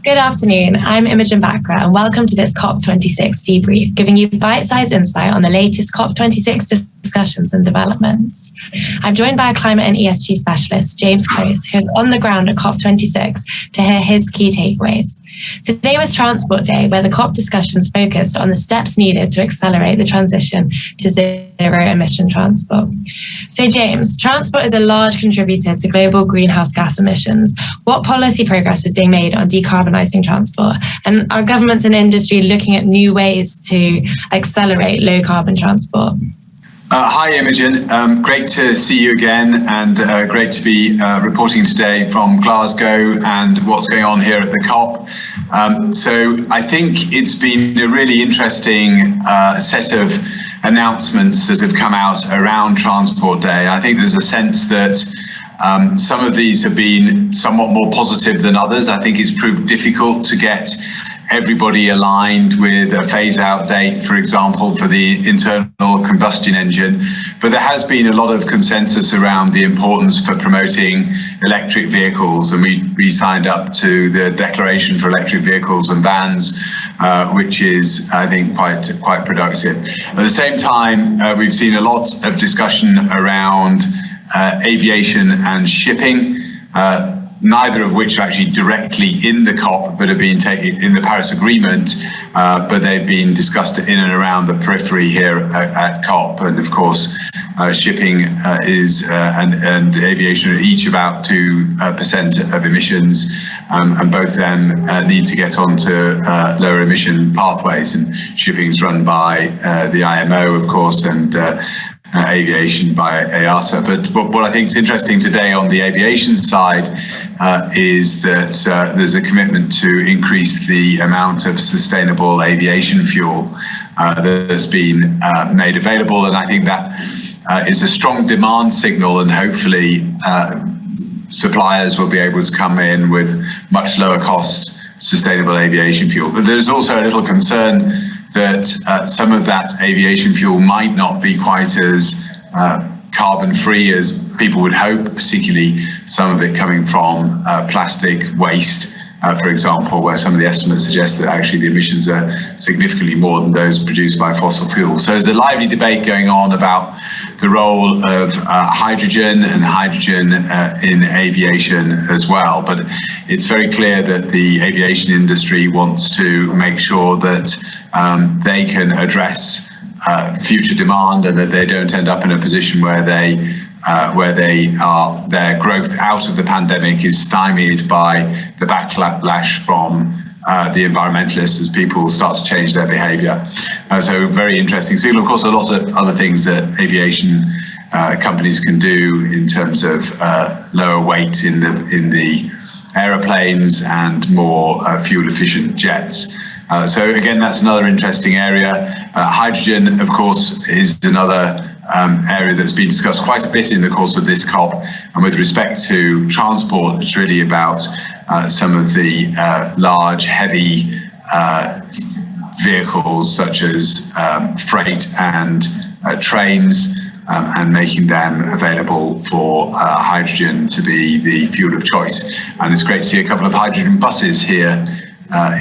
Good afternoon, I'm Imogen Bakra and welcome to this COP26 debrief, giving you bite-sized insight on the latest COP26 discussions and developments. I'm joined by a climate and ESG specialist, James Close, who is on the ground at COP26 to hear his key takeaways. Today was Transport Day, where the COP discussions focused on the steps needed to accelerate the transition to zero-emission transport. So James, transport is a large contributor to global greenhouse gas emissions. What policy progress is being made on decarbonising transport? And are governments and industry looking at new ways to accelerate low-carbon transport? Hi Imogen, great to see you again and great to be reporting today from Glasgow and what's going on here at the COP. So I think it's been a really interesting set of announcements that have come out around Transport Day. I think there's a sense that some of these have been somewhat more positive than others. I think it's proved difficult to get everybody aligned with a phase-out date, for example, for the internal combustion engine. But there has been a lot of consensus around the importance for promoting electric vehicles, and we signed up to the Declaration for Electric Vehicles and Vans, which is, I think, quite productive. At the same time, we've seen a lot of discussion around aviation and shipping, neither of which are actually directly in the COP, but have been taken in the Paris Agreement, but they've been discussed in and around the periphery here at COP. And of course, shipping and aviation are each about 2% of emissions, and both of them need to get onto lower emission pathways. And shipping is run by the IMO, of course, and aviation by IATA. But what I think is interesting today on the aviation side is that there's a commitment to increase the amount of sustainable aviation fuel that's been made available. And I think that is a strong demand signal, and hopefully suppliers will be able to come in with much lower cost sustainable aviation fuel. But there's also a little concern that some of that aviation fuel might not be quite as carbon free as people would hope, particularly some of it coming from plastic waste, for example, where some of the estimates suggest that actually the emissions are significantly more than those produced by fossil fuels. So there's a lively debate going on about the role of hydrogen in aviation as well. But it's very clear that the aviation industry wants to make sure that they can address future demand, and that they don't end up in a position where their growth out of the pandemic is stymied by the backlash from the environmentalists as people start to change their behaviour. So very interesting. So of course, a lot of other things that aviation companies can do in terms of lower weight in the aeroplanes and more fuel efficient jets. So again, that's another interesting area. Hydrogen, of course, is another area that's been discussed quite a bit in the course of this COP. And with respect to transport, it's really about some of the large, heavy vehicles such as freight and trains, and making them available for hydrogen to be the fuel of choice. And it's great to see a couple of hydrogen buses here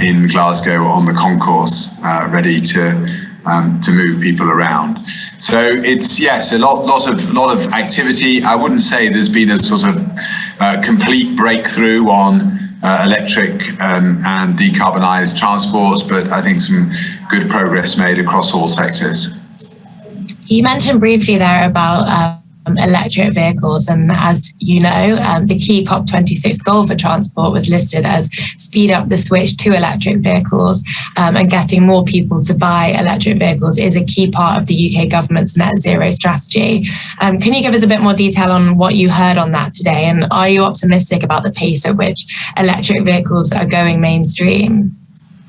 in Glasgow on the concourse, ready to move people around. So it's, yes, a lot of activity. I wouldn't say there's been a sort of complete breakthrough on electric and decarbonised transport, but I think some good progress made across all sectors. You mentioned briefly there about electric vehicles, and as you know, the key COP26 goal for transport was listed as speed up the switch to electric vehicles, and getting more people to buy electric vehicles is a key part of the UK government's net zero strategy. Can you give us a bit more detail on what you heard on that today, and are you optimistic about the pace at which electric vehicles are going mainstream?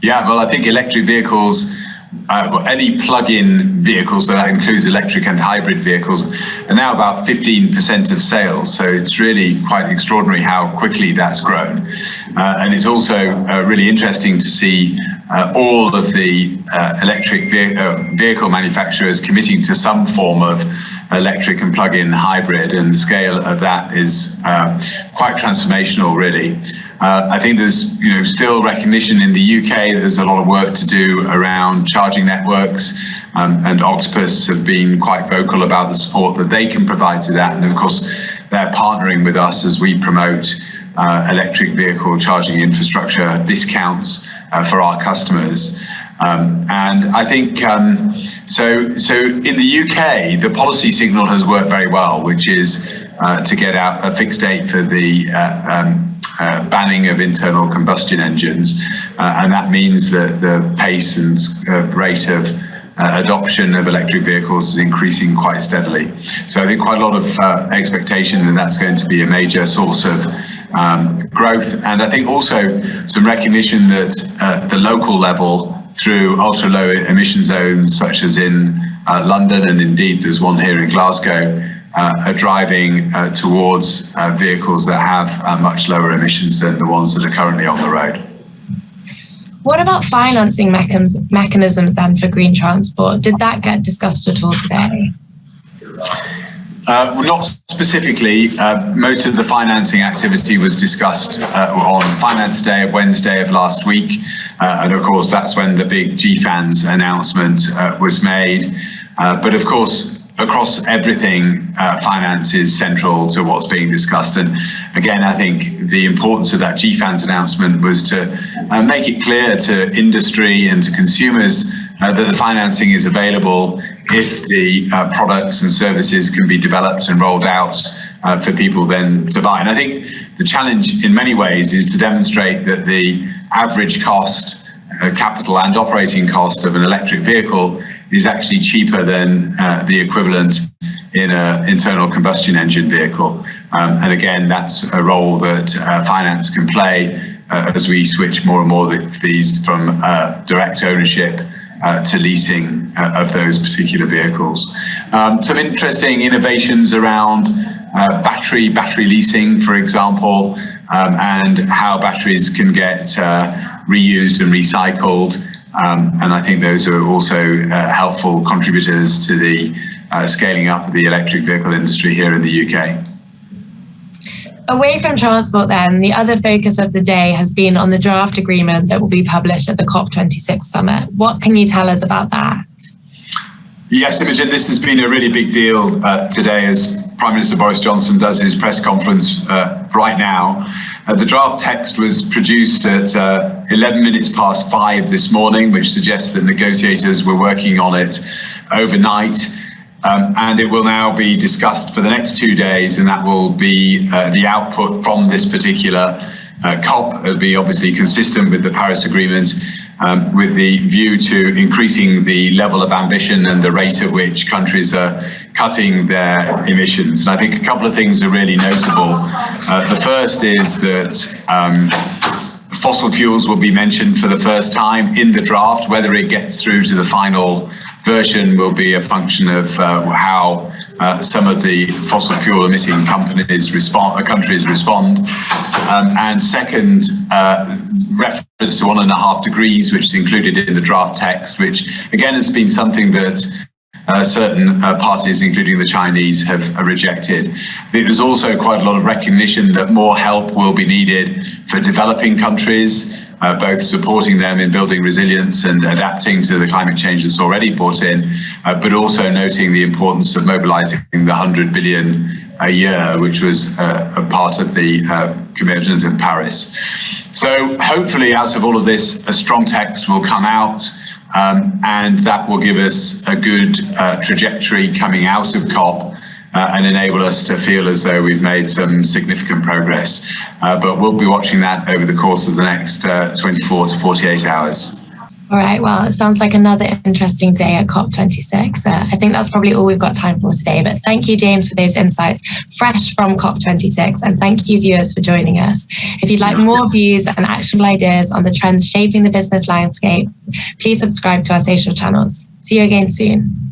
Yeah, well, I think electric vehicles, any plug-in vehicles, so that includes electric and hybrid vehicles, are now about 15% of sales. So it's really quite extraordinary how quickly that's grown. And it's also really interesting to see all of the electric vehicle manufacturers committing to some form of electric and plug-in hybrid, and the scale of that is quite transformational, really. I think there's still recognition in the UK that there's a lot of work to do around charging networks, and Octopus have been quite vocal about the support that they can provide to that. And of course, they're partnering with us as we promote electric vehicle charging infrastructure discounts for our customers. And I think, so in the UK, the policy signal has worked very well, which is to get out a fixed date for the banning of internal combustion engines. And that means that the pace and rate of adoption of electric vehicles is increasing quite steadily. So I think quite a lot of expectation that that's going to be a major source of growth. And I think also some recognition that at the local level, through ultra-low emission zones, such as in London, and indeed there's one here in Glasgow, are driving towards vehicles that have much lower emissions than the ones that are currently on the road. What about financing mechanisms then for green transport? Did that get discussed at all today? Not specifically. Most of the financing activity was discussed on Finance Day of Wednesday of last week. And of course, that's when the big GFANZ announcement was made. But of course, across everything, finance is central to what's being discussed. And again, I think the importance of that GFANZ announcement was to make it clear to industry and to consumers that the financing is available if the products and services can be developed and rolled out for people then to buy. And I think the challenge in many ways is to demonstrate that the average cost, capital and operating cost of an electric vehicle is actually cheaper than the equivalent in an internal combustion engine vehicle. And again, that's a role that finance can play as we switch more and more of these from direct ownership to leasing of those particular vehicles. Some interesting innovations around battery leasing, for example, and how batteries can get reused and recycled. And I think those are also helpful contributors to the scaling up of the electric vehicle industry here in the UK. Away from transport then, the other focus of the day has been on the draft agreement that will be published at the COP26 summit. What can you tell us about that? Yes, Imogen, this has been a really big deal today as Prime Minister Boris Johnson does his press conference right now. The draft text was produced at 11 minutes past 5 this morning, which suggests that negotiators were working on it overnight. And it will now be discussed for the next 2 days, and that will be the output from this particular COP. It'll be obviously consistent with the Paris Agreement, with the view to increasing the level of ambition and the rate at which countries are cutting their emissions. And I think a couple of things are really notable. The first is that fossil fuels will be mentioned for the first time in the draft. Whether it gets through to the final version will be a function of how some of the fossil fuel emitting countries respond. And second, reference to 1.5 degrees, which is included in the draft text, which again has been something that certain parties, including the Chinese, have rejected. There's also quite a lot of recognition that more help will be needed for developing countries, both supporting them in building resilience and adapting to the climate change that's already brought in, but also noting the importance of mobilizing the 100 billion a year, which was a part of the commitment in Paris. So hopefully out of all of this, a strong text will come out, and that will give us a good trajectory coming out of COP and enable us to feel as though we've made some significant progress. But we'll be watching that over the course of the next 24 to 48 hours. All right, well, it sounds like another interesting day at COP26. I think that's probably all we've got time for today, but thank you, James, for those insights fresh from COP26, and thank you, viewers, for joining us. If you'd like more views and actionable ideas on the trends shaping the business landscape, please subscribe to our social channels. See you again soon.